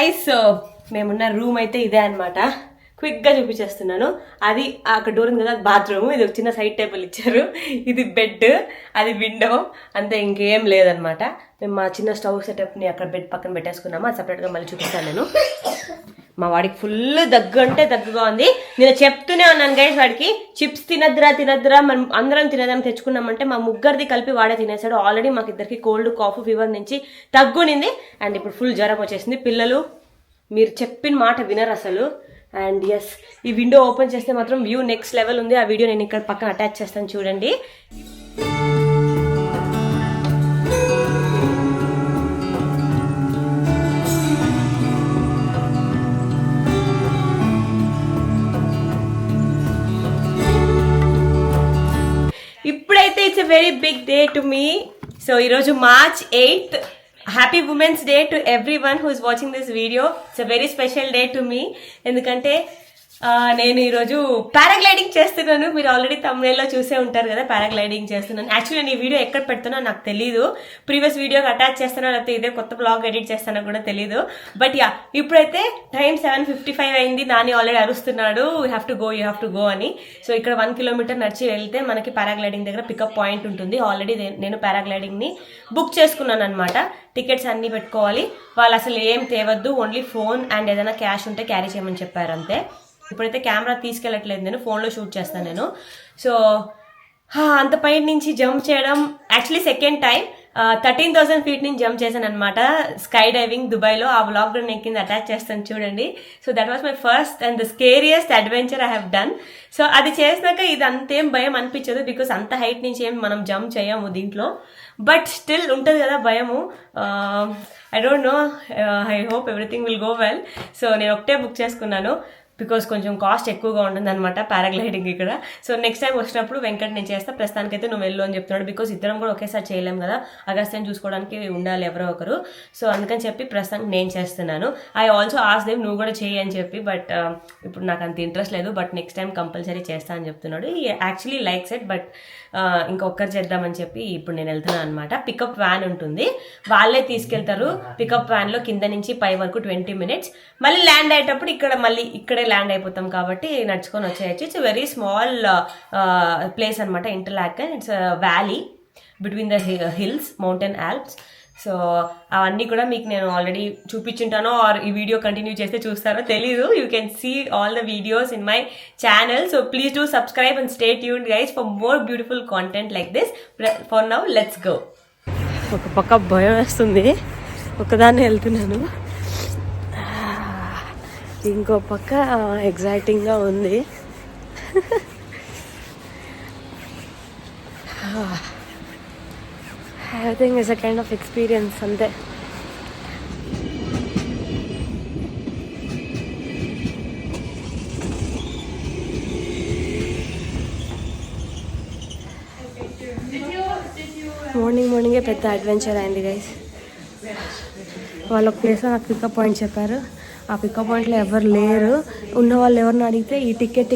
Guys, మేమున్న room అయితే ఇదే అనమాట. క్విక్గా చూపించేస్తున్నాను. అది అక్కడ డోర్ ఉంది కదా, అది బాత్రూమ్. ఇది ఒక చిన్న సైడ్ టేబుల్ ఇచ్చారు. ఇది బెడ్, అది విండో, అంతే, ఇంకేం లేదనమాట. మేము మా చిన్న స్టవ్ సెటప్ని అక్కడ బెడ్ పక్కన పెట్టేసుకున్నాము. అది సపరేట్గా మళ్ళీ చూపిస్తాను నేను. మా వాడికి ఫుల్ దగ్గు అంటే దగ్గుగా ఉంది. నేను చెప్తూనే ఉన్నాను గైస్, వాడికి చిప్స్ తినద్దురా మనం అందరం తినేదాన్ని తెచ్చుకున్నామంటే మా ముగ్గురిది కలిపి వాడే తినేసాడు. ఆల్రెడీ మాకు ఇద్దరికి కోల్డ్, కాఫ్, ఫీవర్ నుంచి తగ్గునింది. అండ్ ఇప్పుడు ఫుల్ జ్వరం వచ్చేసింది. పిల్లలు మీరు చెప్పిన మాట వినరు అసలు. అండ్ ఎస్, ఈ విండో ఓపెన్ చేస్తే మాత్రం వ్యూ నెక్స్ట్ లెవెల్ ఉంది. ఆ వీడియో నేను ఇక్కడ పక్కన అటాచ్ చేస్తాను, చూడండి. ఇప్పుడైతే it's a very big day to me. So ఈరోజు March 8th. Happy women's day to every one who is watching this video. It's a very special day to me. ఎందుకంటే నేను ఈరోజు పారాగ్లైడింగ్ చేస్తున్నాను. మీరు ఆల్రెడీ తమిళలో చూసే ఉంటారు కదా, పారాగ్లైడింగ్ చేస్తున్నాను. యాక్చువల్లీ నేను ఈ వీడియో ఎక్కడ పెడుతున్నా నాకు తెలీదు. ప్రీవియస్ వీడియోకి అటాచ్ చేస్తానో లేకపోతే ఇదే కొత్త బ్లాగ్ ఎడిట్ చేస్తానో కూడా తెలీదు. బట్ యా, ఇప్పుడైతే టైం 7:55 అయింది. నాని ఆల్రెడీ అరుస్తున్నాడు, యూ హ్యావ్ టు గో అని. సో ఇక్కడ 1 కిలోమీటర్ నడిచి వెళ్తే మనకి పారాగ్లైడింగ్ దగ్గర పికప్ పాయింట్ ఉంటుంది. ఆల్రెడీ నేను పారాగ్లైడింగ్ని బుక్ చేసుకున్నాను అనమాట. టికెట్స్ అన్నీ పెట్టుకోవాలి. వాళ్ళు అసలు ఏం తేవద్దు, ఓన్లీ ఫోన్ అండ్ ఏదైనా క్యాష్ ఉంటే క్యారీ చేయమని చెప్పారు అంతే. ఇప్పుడైతే కెమెరా తీసుకెళ్ళట్లేదు, నేను ఫోన్లో షూట్ చేస్తాను నేను. సో అంత పై నుంచి జంప్ చేయడం యాక్చువల్లీ సెకండ్ టైం. 13,000 feet నుంచి జంప్ చేశాను అనమాట, స్కై డైవింగ్ దుబాయ్లో. ఆ వ్లాగ్ నేను కింద అటాచ్ చేస్తాను చూడండి. So that was my first and the scariest adventure I have done. So అది చేసినాక ఇది అంతేం భయం అనిపించదు, బికాస్ అంత హైట్ నుంచి ఏం మనం జంప్ చేయము దీంట్లో. బట్ స్టిల్ ఉంటుంది కదా భయము. I don't know, I hope everything will go well. So నేను ఒకటే బుక్ చేసుకున్నాను, బికాస్ కొంచెం కాస్ట్ ఎక్కువగా ఉంటుంది అనమాట పారాగ్లైడింగ్ ఇక్కడ. సో నెక్స్ట్ టైం వచ్చినప్పుడు వెంకట్ నేను చేస్తా, ప్రస్తుతానికైతే నువ్వు వెళ్ళు అని చెప్తున్నాడు. బికాస్ ఇద్దరం కూడా ఒకేసారి చేయలేం కదా, అగస్త్యం చూసుకోవడానికి ఉండాలి ఎవరో ఒకరు. సో అందుకని చెప్పి ప్రస్తుతానికి నేను చేస్తున్నాను. ఐ ఆల్సో ఆస్ దేవ్ నువ్వు కూడా చేయి అని చెప్పి, బట్ ఇప్పుడు నాకు అంత ఇంట్రెస్ట్ లేదు. బట్ నెక్స్ట్ టైం కంపల్సరీ చేస్తా అని చెప్తున్నాడు. యాక్చువల్లీ లైక్స్ ఇట్, బట్ ఇంకొకరు చేద్దామని చెప్పి ఇప్పుడు నేను వెళ్తున్నాను అనమాట. పికప్ వ్యాన్ ఉంటుంది, వాళ్ళే తీసుకెళ్తారు. పికప్ వ్యాన్లో కింద నుంచి పై వరకు 20 minutes. మళ్ళీ ల్యాండ్ అయ్యేటప్పుడు ఇక్కడే ల్యాండ్ అయిపోతాం కాబట్టి నడుచుకొని వచ్చేయచ్చు. ఇట్స్ వెరీ స్మాల్ ప్లేస్ అనమాట, Interlaken. It's valley between the hills, mountain Alps. So అవన్నీ కూడా మీకు నేను ఆల్రెడీ చూపించుంటానో ఆర్ ఈ వీడియో కంటిన్యూ చేస్తే చూస్తారో తెలీదు. You can see all the videos in my channel. So please do subscribe and stay tuned guys for more beautiful content like this. For now let's go. ఒక పక్క భయం వేస్తుంది, ఒకదాన్ని వెళ్తున్నాను. ఇంకో పక్క ఎగ్జైటింగ్గా ఉంది. I think it's a kind of experience అంతే. మార్నింగే పెద్ద అడ్వెంచర్ అయింది గైస్. వాళ్ళ ప్లేస్లో నాకు పికప్ పాయింట్ చెప్పారు. ఆ పికప్ పాయింట్లో ఎవరు లేరు. ఉన్న వాళ్ళు ఎవరిని అడిగితే ఈ టికెట్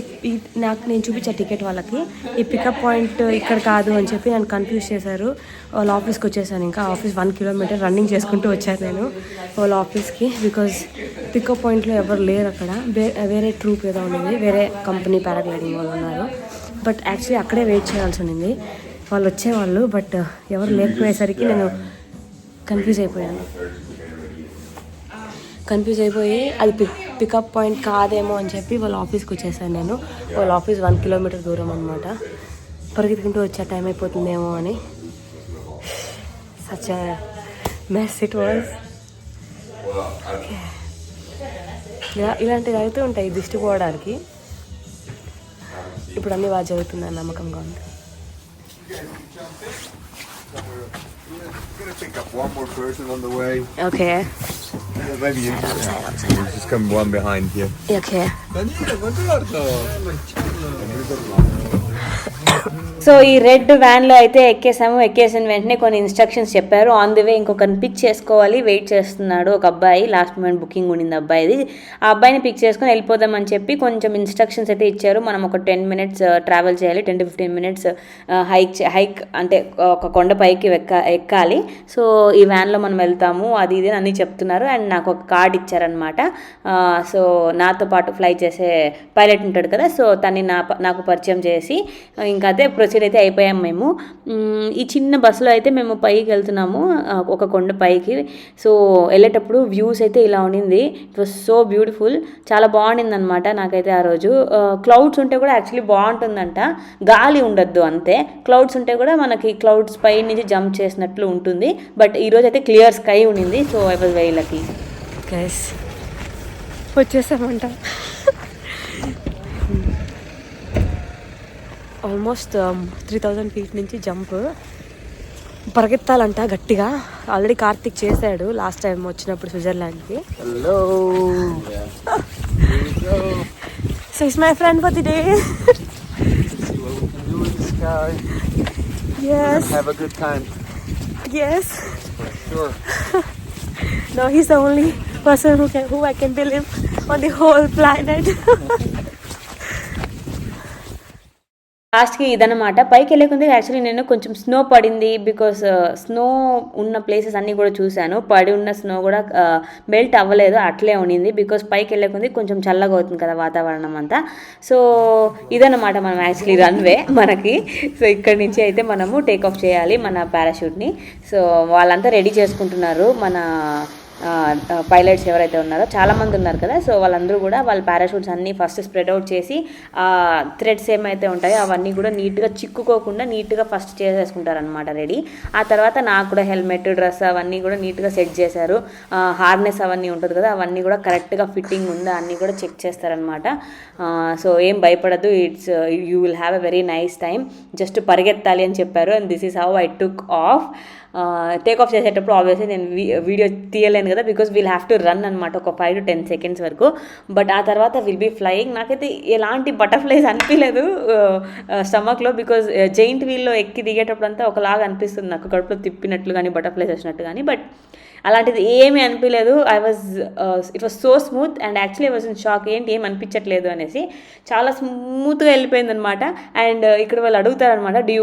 నేను చూపించే టికెట్ వాళ్ళకి ఈ పికప్ పాయింట్ ఇక్కడ కాదు అని చెప్పి నన్ను కన్ఫ్యూజ్ చేశారు. వాళ్ళ ఆఫీస్కి వచ్చేసాను. ఇంకా ఆఫీస్ 1 kilometer రన్నింగ్ చేసుకుంటూ వచ్చాను నేను వాళ్ళ ఆఫీస్కి. బికాజ్ పికప్ పాయింట్లో ఎవరు లేరు అక్కడ. వేరే ట్రూప్ ఏదో ఉంది, వేరే కంపెనీ పారాగ్లైడింగ్ వాళ్ళు ఉన్నారు. బట్ యాక్చువల్లీ అక్కడే వెయిట్ చేయాల్సి ఉంది. వాళ్ళు వచ్చేవాళ్ళు, బట్ ఎవరు లేకపోయేసరికి నేను కన్ఫ్యూజ్ అయిపోయి అది పికప్ పాయింట్ కాదేమో అని చెప్పి వాళ్ళ ఆఫీస్కి వచ్చేసాను నేను. వాళ్ళ ఆఫీస్ 1 kilometer దూరం అనమాట. పరిగెత్తుకుంటూ వచ్చే టైం అయిపోతుందేమో అని. Such a mess it was. ఇలాంటివి అవుతూ ఉంటాయి దిష్టి పోవడానికి. ఇప్పుడు అన్నీ బాగా జరుగుతుందని నమ్మకంగా ఉంది. We're going to pick up one more person on the way. Okay. Maybe you just come one behind you. Okay. Daniele, buongiorno. So ఈ రెడ్ వ్యాన్లో అయితే ఎక్కేసిన వెంటనే కొన్ని ఇన్స్ట్రక్షన్స్ చెప్పారు. ఆన్ ది వే ఇంకొకరిని పిక్ చేసుకోవాలి, వెయిట్ చేస్తున్నాడు ఒక అబ్బాయి. లాస్ట్ మూమెంట్ బుకింగ్ ఉండింది అబ్బాయిది. ఆ అబ్బాయిని పిక్ చేసుకొని వెళ్ళిపోదామని చెప్పి కొంచెం ఇన్స్ట్రక్షన్స్ అయితే ఇచ్చారు. మనం ఒక 10 minutes ట్రావెల్ చేయాలి, 10 to 15 minutes హైక్ అంటే ఒక కొండ పైకి ఎక్కాలి. సో ఈ వ్యాన్లో మనం వెళ్తాము అది ఇది అన్నీ చెప్తున్నారు. అండ్ నాకు ఒక కార్డ్ ఇచ్చారనమాట. సో నాతో పాటు ఫ్లై చేసే పైలట్ ఉంటాడు కదా, సో తన్ని నాకు పరిచయం చేసి ఇంకా అదే ప్రొసీడ్ అయితే అయిపోయాం మేము. ఈ చిన్న బస్సులో అయితే మేము పైకి వెళ్తున్నాము, ఒక కొండ పైకి. సో వెళ్ళేటప్పుడు వ్యూస్ అయితే ఇలా ఉండింది. ఇట్ వాస్ సో బ్యూటిఫుల్, చాలా బాగుండింది అనమాట. నాకైతే ఆ రోజు క్లౌడ్స్ ఉంటే కూడా యాక్చువల్లీ బాగుంటుందంట, గాలి ఉండద్దు అంతే. క్లౌడ్స్ ఉంటే కూడా మనకి క్లౌడ్స్ పై నుంచి జంప్ చేసినట్లు ఉంటుంది. బట్ ఈరోజు అయితే క్లియర్ స్కై ఉండింది. So I was very lucky. Guys వచ్చేసామంట. ఆల్మోస్ట్ 3000 feet నుంచి జంప్ పరిగెత్తాలంట గట్టిగా. ఆల్రెడీ కార్తిక్ చేశాడు లాస్ట్ టైం వచ్చినప్పుడు స్విట్జర్లాండ్కి. Hello. So it's my friend for the day. See what we can do in the sky. Yes. Have a good time. Yes. For sure. No, he's the only person who I can believe on the whole planet. లాస్ట్కి ఇదన్నమాట. పైకి వెళ్ళే కొంది actually నేను కొంచెం snow పడింది, because snow ఉన్న places అన్నీ కూడా చూశాను. పడి ఉన్న స్నో కూడా మెల్ట్ అవ్వలేదు, అట్లే ఉండింది. బికాస్ పైకి వెళ్ళే కొంది కొంచెం చల్లగా అవుతుంది కదా వాతావరణం అంతా. సో ఇదన్నమాట మనం యాక్చువల్లీ రన్వే మనకి. సో ఇక్కడి నుంచి అయితే మనము టేక్ ఆఫ్ చేయాలి మన పారాషూట్ని. సో వాళ్ళంతా రెడీ చేసుకుంటున్నారు, మన పైలట్స్ ఎవరైతే ఉన్నారో చాలామంది ఉన్నారు కదా. సో వాళ్ళందరూ కూడా వాళ్ళ పారాషూట్స్ అన్నీ ఫస్ట్ స్ప్రెడ్ అవుట్ చేసి థ్రెడ్స్ ఏమైతే ఉంటాయో అవన్నీ కూడా నీట్గా చిక్కుకోకుండా నీట్గా ఫస్ట్ చేసేసుకుంటారనమాట రెడీ. ఆ తర్వాత నాకు కూడా హెల్మెట్, డ్రెస్ అవన్నీ కూడా నీట్గా సెట్ చేశారు. హార్నెస్ అవన్నీ ఉంటుంది కదా, అవన్నీ కూడా కరెక్ట్గా ఫిట్టింగ్ ఉందా అన్నీ కూడా చెక్ చేస్తారనమాట. సో ఏం భయపడదు, you will have a very nice time. Just పరిగెత్తాలి అని చెప్పారు. And this is how I took off. Take off చేసేటప్పుడు ఆబ్వియస్లీ నేను వీడియో తీయలేను కదా, because we'll have to run అనమాట ఒక 5 to 10 seconds వరకు. బట్ ఆ తర్వాత విల్ బీ ఫ్లయింగ్. నాకైతే ఎలాంటి బటర్ఫ్లైస్ అనిపించలేదు స్టమక్లో, బికాజ్ జైంట్ వీల్లో ఎక్కి దిగేటప్పుడు అంతా ఒకలాగా అనిపిస్తుంది నాకు, కడుపులో తిప్పినట్లు కానీ బటర్ఫ్లైస్ వచ్చినట్టు కానీ. బట్ అలాంటిది ఏమీ అనిపించలేదు. It was so smooth. And actually I was in shock, ఏంటి ఏం అనిపించట్లేదు అనేసి. చాలా స్మూత్గా వెళ్ళిపోయింది అనమాట. అండ్ ఇక్కడ వాళ్ళు అడుగుతారనమాట, do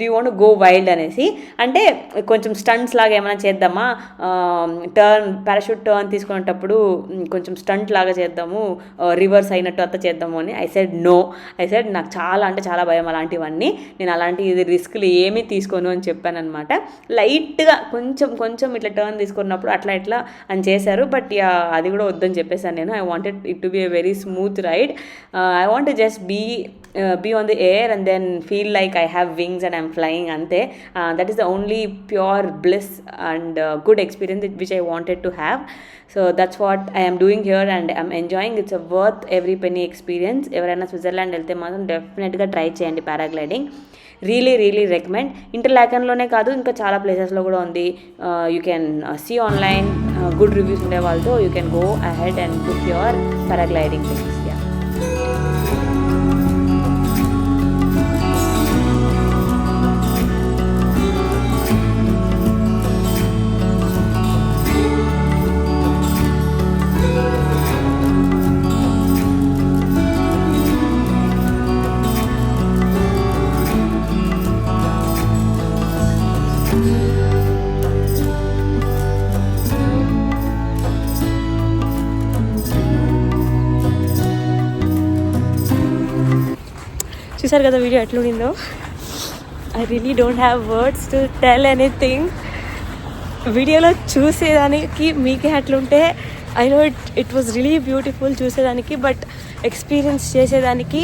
you want go wild అనేసి. అంటే కొంచెం స్టంట్స్ లాగా ఏమైనా చేద్దామా, పారాషూట్ టర్న్ తీసుకునేటప్పుడు కొంచెం స్టంట్ లాగా చేద్దాము, రివర్స్ అయినట్టు అంతా చేద్దాము అని. I said no. నాకు చాలా అంటే చాలా భయం అలాంటివన్నీ. నేను అలాంటి రిస్క్లు ఏమీ తీసుకోను అని చెప్పాను అనమాట. లైట్గా కొంచెం ఇట్లా టర్న్ తీసుకున్నప్పుడు అట్లా ఇట్లా అని చేశారు. బట్ అది కూడా వద్దని చెప్పేసాను నేను. I wanted it to be a very smooth ride. I want to just be on the air and then feel like I have wings and I'm flying ante. That is the only pure bliss and good experience which I wanted to have. So that's what I am doing here and I'm enjoying. It's a worth every penny experience. ఎవరైనా Switzerland వెళ్తే మాత్రం డెఫినెట్గా try చేయండి paragliding. Really recommend. ఇంటర్లాకెన్లోనే కాదు, ఇంకా చాలా ప్లేసెస్లో కూడా ఉంది. You can see online good reviews ఉండే వాళ్ళతో you can go ahead and book your paragliding things. చూసారు కదా వీడియో ఎట్లుండిందో. I really don't have words to tell anything. వీడియోలో చూసేదానికి మీకే అట్లుంటే I know it was really beautiful చూసేదానికి, బట్ ఎక్స్పీరియన్స్ చేసేదానికి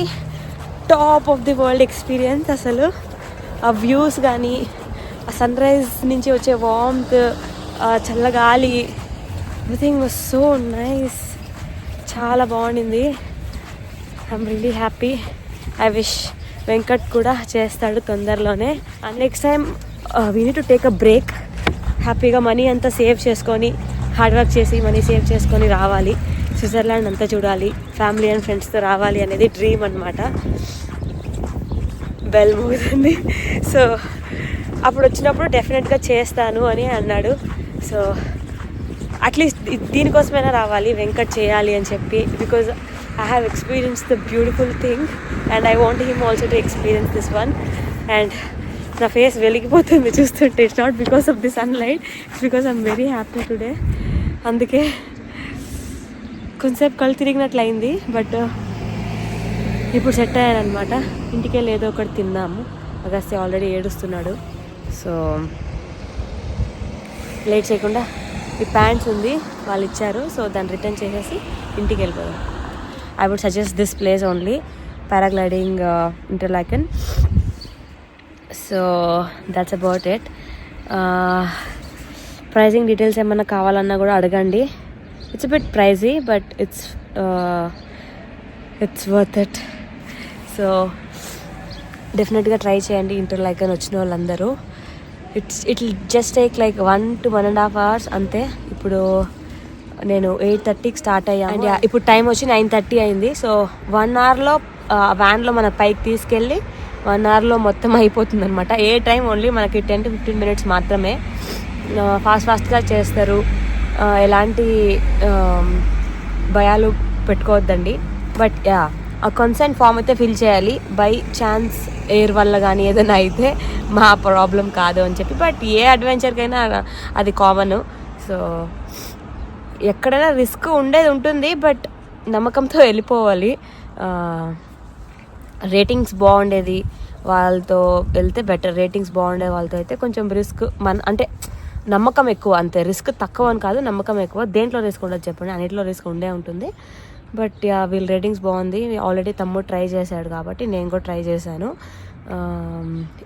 top of the world experience. అసలు ఆ వ్యూస్ కానీ, ఆ సన్ రైజ్ నుంచి వచ్చే వార్మ్త్, చల్లగాలి, ఎవ్రీథింగ్ వాజ్ సో నైస్. చాలా బాగుండింది. I'm really happy. I wish Venkat కూడా చేస్తాడు తొందరలోనే. And next time we need to take a break. హ్యాపీగా మనీ అంతా సేవ్ చేసుకొని, హార్డ్ వర్క్ చేసి మనీ సేవ్ చేసుకొని రావాలి. స్విట్జర్లాండ్ అంతా చూడాలి, ఫ్యామిలీ అండ్ ఫ్రెండ్స్తో రావాలి అనేది డ్రీమ్ అనమాట. బెల్ మోగుతుంది. సో అప్పుడు వచ్చినప్పుడు డెఫినెట్గా చేస్తాను అని అన్నాడు. సో అట్లీస్ట్ దీనికోసమైనా రావాలి, వెంకట్ చేయాలి అని చెప్పి, because I have experienced the beautiful thing and I want him also to experience this one. And నా ఫేస్ వెలిగిపోతుంది చూస్తుంటే. It's not because of the sunlight, it's because I'm very happy today. అందుకే కొంచెంసేపు కళ్ళు తిరిగినట్లు అయింది. బట్ ఇప్పుడు set అయ్యానమాట. ఇంటికి వెళ్ళి ఏదో ఒకటి తిన్నాము. అగస్త్య ఆల్రెడీ ఏడుస్తున్నాడు. సో లేట్ చేయకుండా ఈ ప్యాంట్స్ ఉంది వాళ్ళు ఇచ్చారు, సో దాన్ని రిటర్న్ చేసేసి ఇంటికి వెళ్ళిపోదాం. I would suggest this place only, paragliding Interlaken. So that's about it. Pricing details ఏమన్నా కావాలన్నా కూడా అడగండి. It's a bit pricey but it's worth it. So definitely try చేయండి Interlaken వచ్చిన వాళ్ళందరూ. It'll just take like 1 to 1.5 hours అంతే. ఇప్పుడు నేను 8:30కి స్టార్ట్ అయ్యాను. ఇప్పుడు టైం వచ్చి 9:30 అయింది. సో 1 అవర్లో వ్యాన్లో మన పైకి తీసుకెళ్ళి 1 అవర్లో మొత్తం అయిపోతుంది అనమాట. ఏ టైం ఓన్లీ మనకి 10 to 15 minutes మాత్రమే. ఫాస్ట్గా చేస్తారు. ఎలాంటి భయాలు పెట్టుకోవద్దండి. బట్ ఆ కన్సెంట్ ఫామ్ అయితే ఫిల్ చేయాలి. బై ఛాన్స్ ఎయిర్ వల్ల కానీ ఏదైనా అయితే మా ప్రాబ్లం కాదు అని చెప్పి. బట్ ఏ అడ్వెంచర్కైనా అది కామన్. సో ఎక్కడైనా రిస్క్ ఉండేది ఉంటుంది, బట్ నమ్మకంతో వెళ్ళిపోవాలి. రేటింగ్స్ బాగుండేది వాళ్ళతో వెళ్తే బెటర్. రేటింగ్స్ బాగుండే వాళ్ళతో అయితే కొంచెం రిస్క్ అంటే నమ్మకం ఎక్కువ, అంతే. రిస్క్ తక్కువ అని కాదు, నమ్మకం ఎక్కువ. దేంట్లో రిస్క్ ఉండదు చెప్పండి, అన్నింటిలో రిస్క్ ఉండే ఉంటుంది. బట్ వీళ్ళ రేటింగ్స్ బాగుంది. ఆల్రెడీ తమ్ముడు ట్రై చేశాడు కాబట్టి నేను కూడా ట్రై చేశాను.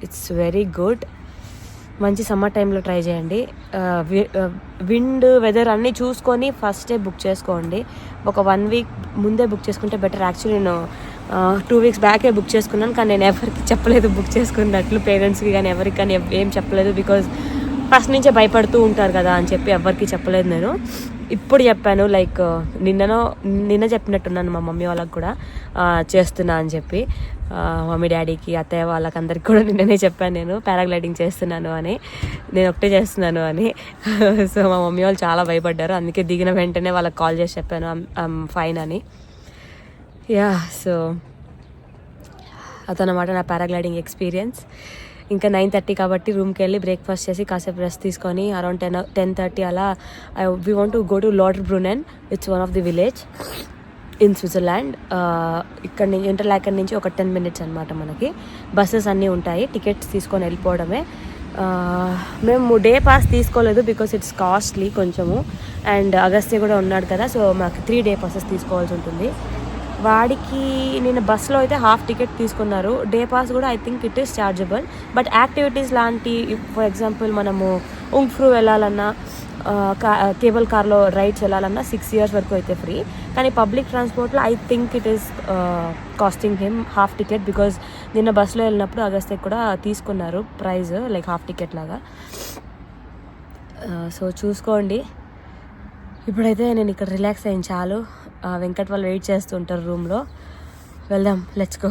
It's very good. మంచి సమ్మర్ టైంలో ట్రై చేయండి. విండ్ వెదర్ అన్నీ చూసుకొని ఫస్టే బుక్ చేసుకోండి. ఒక 1 week ముందే బుక్ చేసుకుంటే బెటర్. యాక్చువల్లీ నేను 2 weeks బ్యాకే బుక్ చేసుకున్నాను, కానీ నేను ఎవరికి చెప్పలేదు బుక్ చేసుకున్నట్లు. పేరెంట్స్కి కానీ ఎవరికి కానీ ఏం చెప్పలేదు. బికాజ్ ఫస్ట్ నుంచే భయపడుతూ ఉంటారు కదా అని చెప్పి ఎవరికి చెప్పలేదు నేను. ఇప్పుడు చెప్పాను, లైక్ నిన్న చెప్పినట్టున్నాను మా మమ్మీ వాళ్ళకి కూడా చేస్తున్నా అని చెప్పి. మమ్మీ డాడీకి అత్తయ్య వాళ్ళకి అందరికి కూడా నిన్ననే చెప్పాను నేను పారాగ్లైడింగ్ చేస్తున్నాను అని, నేను ఒకటే చేస్తున్నాను అని. సో మా మమ్మీ వాళ్ళు చాలా భయపడ్డారు. అందుకే దిగిన వెంటనే వాళ్ళకి కాల్ చేసి చెప్పాను ఐమ్ ఫైన్ అని. సో అదనమాట నా పారాగ్లైడింగ్ ఎక్స్పీరియన్స్. ఇంకా 9:30 కాబట్టి రూమ్కి వెళ్ళి బ్రేక్ఫాస్ట్ చేసి కాసేపు రెస్ట్ తీసుకొని అరౌండ్ 10:30 అలా we want to go to Lauterbrunnen. It's one of the village in Switzerland. ఇక్కడ నుంచి ఇంటర్లాకెన్ నుంచి ఒక 10 minutes అనమాట. మనకి బస్సెస్ అన్నీ ఉంటాయి, టికెట్స్ తీసుకొని వెళ్ళిపోవడమే. మేము డే పాస్ తీసుకోలేదు బికాస్ ఇట్స్ కాస్ట్లీ కొంచెము. అండ్ అగస్త్య కూడా ఉన్నాడు కదా, సో మాకు 3 day passes తీసుకోవాల్సి ఉంటుంది. వాడికి నేను బస్సులో అయితే హాఫ్ టికెట్ తీసుకున్నారు. డే పాస్ కూడా I think it is chargeable. But activities లాంటి, ఫర్ ఎగ్జాంపుల్ మనము ఉంగ్ఫ్రూ వెళ్ళాలన్నా, కేబుల్ కార్లో రైడ్స్ వెళ్ళాలన్నా 6 years వరకు అయితే ఫ్రీ. కానీ పబ్లిక్ ట్రాన్స్పోర్ట్లో I think it is costing him half ticket. Because నిన్న బస్సులో వెళ్ళినప్పుడు అగస్త్య కూడా తీసుకున్నారు ప్రైజ్ లైక్ హాఫ్ టికెట్ లాగా. సో చూసుకోండి. ఇప్పుడైతే నేను ఇక్కడ రిలాక్స్ అయ్యాను చాలు. వెంకట్ వాళ్ళు వెయిట్ చేస్తూ ఉంటారు రూమ్లో. వెళ్దాం, లెట్స్ గో.